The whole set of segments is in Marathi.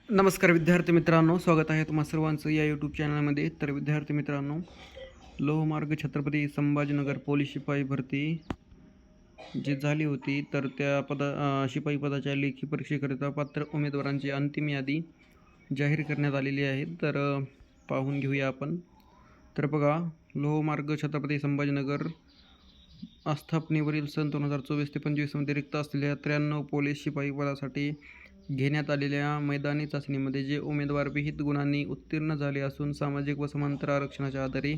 नमस्कार विद्यार्थी मित्रांनो, स्वागत आहे तुम्हा सर्वांचं या यूट्यूब चॅनलमध्ये. तर विद्यार्थी मित्रांनो, लोहमार्ग छत्रपती संभाजीनगर पोलीस शिपाई भरती जी झाली होती, तर त्या शिपाई पदाच्या लेखी परीक्षेकरिता पात्र उमेदवारांची अंतिम यादी जाहीर करण्यात आलेली आहे. तर पाहून घेऊया आपण. तर बघा, लोहमार्ग छत्रपती संभाजीनगर आस्थापनेवरील सन 2024 ते 25मध्ये रिक्त असलेल्या 93 पोलीस शिपाई पदासाठी घेण्यात आलेल्या मैदानी चाचणीमध्ये जे उमेदवार विहित गुणांनी उत्तीर्ण झाले असून सामाजिक व समांतर आरक्षणाच्या आधारे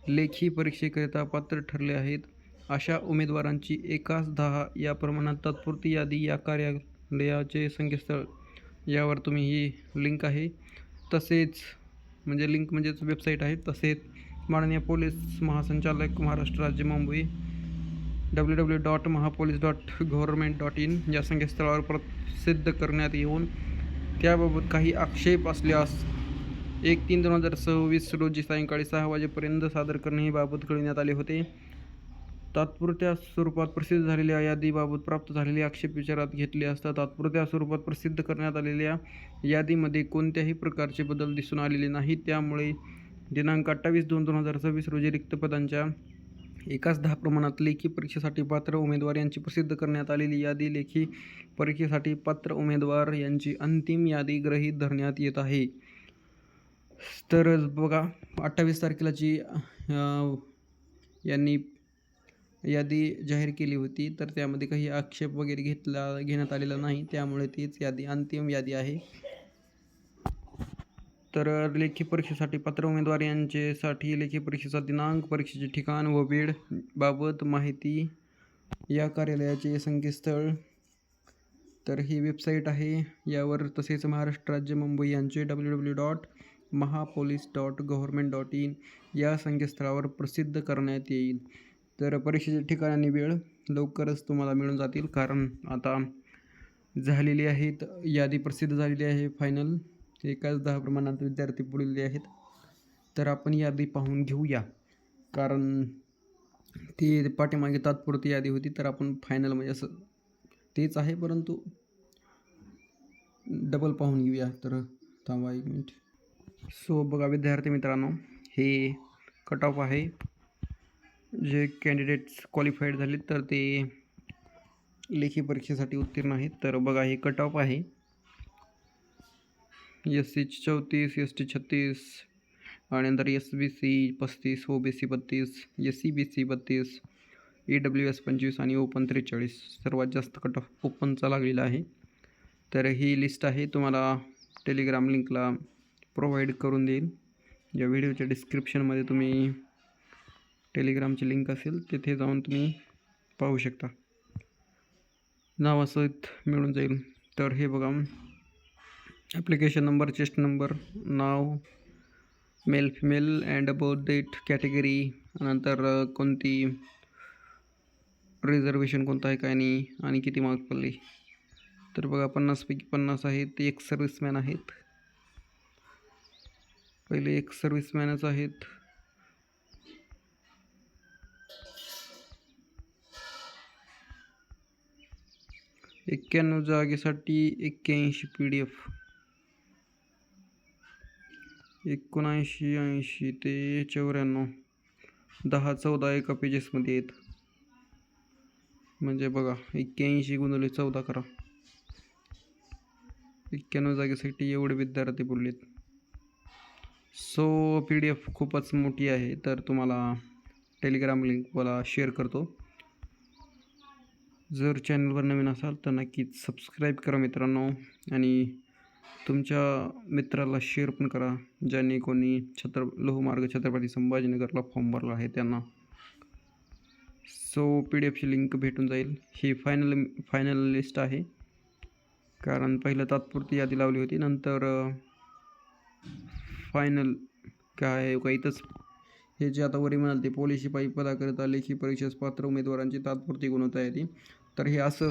लेखी परीक्षेकरिता पात्र ठरले आहेत, अशा उमेदवारांची 1:10 या प्रमाणात तात्पुरती यादी या कार्यालयाचे संकेतस्थळ यावर तुम्ही ही लिंक आहे तसेच लिंक म्हणजेच वेबसाईट आहे. तसेच माननीय पोलीस महासंचालक महाराष्ट्र राज्य मुंबई www.mahapolice.government.in या संकेतस्थळावर प्रसिद्ध करण्यात येऊन त्याबाबत काही आक्षेप असल्यास 1/3/2026 रोजी सायंकाळी 6 वाजेपर्यंत सादर करणे ही बाबत कळविण्यात आले होते. तात्पुरत्या स्वरूपात प्रसिद्ध झालेल्या यादीबाबत प्राप्त झालेले आक्षेप विचारात घेतले असता तात्पुरत्या स्वरूपात प्रसिद्ध करण्यात आलेल्या यादीमध्ये कोणत्याही प्रकारचे बदल दिसून आलेले नाही. त्यामुळे दिनांक 28/2/2026 रोजी रिक्त पदांच्या 1:10 प्रमाणात लेखी परीक्षेसाठी पात्र उमेदवार यांची प्रसिद्ध करण्यात आलेली यादी लेखी परीक्षेसाठी पात्र उमेदवार यांची अंतिम यादी गृहीत धरण्यात येत आहे. तर बघा, 28 तारखेलाची यांनी यादी जाहीर केली होती, तर त्यामध्ये काही आक्षेप वगैरे घेण्यात आलेला नाही. त्यामुळे तीच यादी अंतिम यादी आहे. तर लेखी परीक्षेसाठी पात्र उमेदवार यांच्यासाठी लेखी परीक्षेचा दिनांक, परीक्षेचे ठिकाण व वेळ बाबत माहिती या कार्यालयाचे संकेतस्थळ, तर ही वेबसाईट आहे यावर, तसेच महाराष्ट्र राज्य मुंबई यांचे www.mahapolice.government.in या संकेतस्थळावर प्रसिद्ध करण्यात येईल. तर परीक्षेचे ठिकाण आणि वेळ लवकरच तुम्हाला मिळून जातील, कारण आता झालेली आहेत, यादी प्रसिद्ध झालेली आहे फायनल. 1:10 प्रमाणात विद्यार्थी पुढील आहेत. तर आपण यादी पाहून घेऊया, कारण ती पाठीमागे तात्पुरती यादी होती. तर आपण फायनल म्हणजे असं तेच आहे, परंतु डबल पाहून घेऊया. तर थांबा 1 मिनिट. सो बघा विद्यार्थी मित्रांनो, हे कट ऑफ आहे. जे कॅन्डिडेट्स क्वालिफाईड झालेत तर ते लेखी परीक्षेसाठी उत्तीर्ण आहेत. तर बघा, हे कट ऑफ आहे. SC 34, ST 36 आणि नंतर SBC 35, OBC 32, SC BC 32, EWS 25 आणि ओपन 43. सर्वात जास्त कट ऑफ ओपनचा लागलेला आहे. तर ही लिस्ट आहे, तुम्हाला टेलिग्राम लिंकला प्रोव्हाइड करून देईल. या व्हिडिओच्या डिस्क्रिप्शनमध्ये तुम्ही टेलिग्रामची लिंक असेल, तिथे जाऊन तुम्ही पाहू शकता, नावासहित मिळून जाईल. तर हे बघा, ॲप्लिकेशन नंबर, चेस्ट नंबर, नाव, male female and about date, category, नंतर कोणती रिझर्वेशन कोणतं आहे काय नाही, आणि किती मार्क पडले. तर बघा, 50पैकी 50 आहेत. एक सर्व्हिसमॅन आहेत, पहिले एक सर्व्हिसमॅनच आहेत. एक्क्याण्णव जागेसाठी 81 PDF, 79, 80 ते 94, 10-14 एका पेजेसमध्ये आहेत. म्हणजे बघा, 81 गुणिले 14 करा, 91 जागेसाठी एवढे विद्यार्थी बोललेत. सो PDF खूपच मोठी आहे. तर तुम्हाला टेलिग्राम लिंक मला शेअर करतो. जर चॅनलवर नवीन असाल तर नक्कीच सबस्क्राईब करा मित्रांनो, आणि तुमच्या मित्राला शेअर पण करा, ज्यांनी कोणी लोहमार्ग छत्रपती संभाजीनगरला फॉर्म भरला आहे त्यांना. सो PDFची लिंक भेटून जाईल. ही फायनल लिस्ट आहे, कारण पहिलं तात्पुरती यादी लावली होती, नंतर फायनल काय आहे का इथंच. हे जे आता वरी म्हणाल ते पोलीस शिपाई पदाकरिता लेखी परीक्षेस पात्र उमेदवारांची तात्पुरती गुणवत्ता यादी, तर हे असं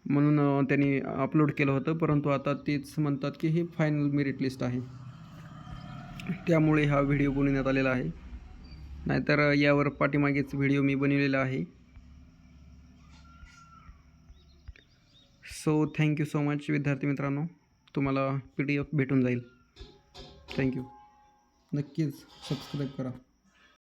म्हणून त्यांनी अपलोड केलं होतं, परंतु आता तेच म्हणतात की हे फायनल मेरिट लिस्ट आहे. त्यामुळे हा व्हिडिओ बनवण्यात आलेला आहे, नाहीतर यावर पाठीमागेच व्हिडिओ मी बनवलेला आहे. सो थँक्यू सो मच विद्यार्थी मित्रांनो. तुम्हाला PDF भेटून जाईल. थँक्यू. नक्कीच सबस्क्राईब करा.